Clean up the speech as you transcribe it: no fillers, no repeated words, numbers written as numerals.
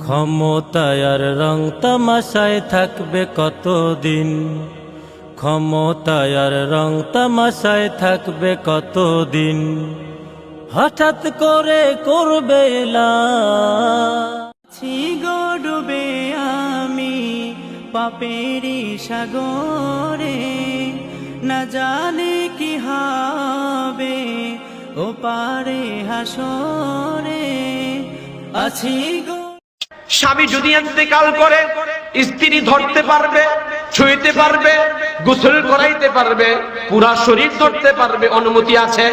ক্ষমতায় আর রং তামাশায় থাকবে কতদিন, ক্ষমতায় আর রং তামাশায় থাকবে কতদিন, হঠাৎ করে করবে ডুবে আমি পাপেরি সাগরে, না জানে কি হবে ও পারে হাসরে। আছি গো স্বামী যদি ইন্তেকাল করে স্ত্রী ধরতে পারবে, ছুঁইতে পারবে, গোসল করাইতে পারবে, পুরা শরীর ধরতে পারবে, অনুমতি আছে।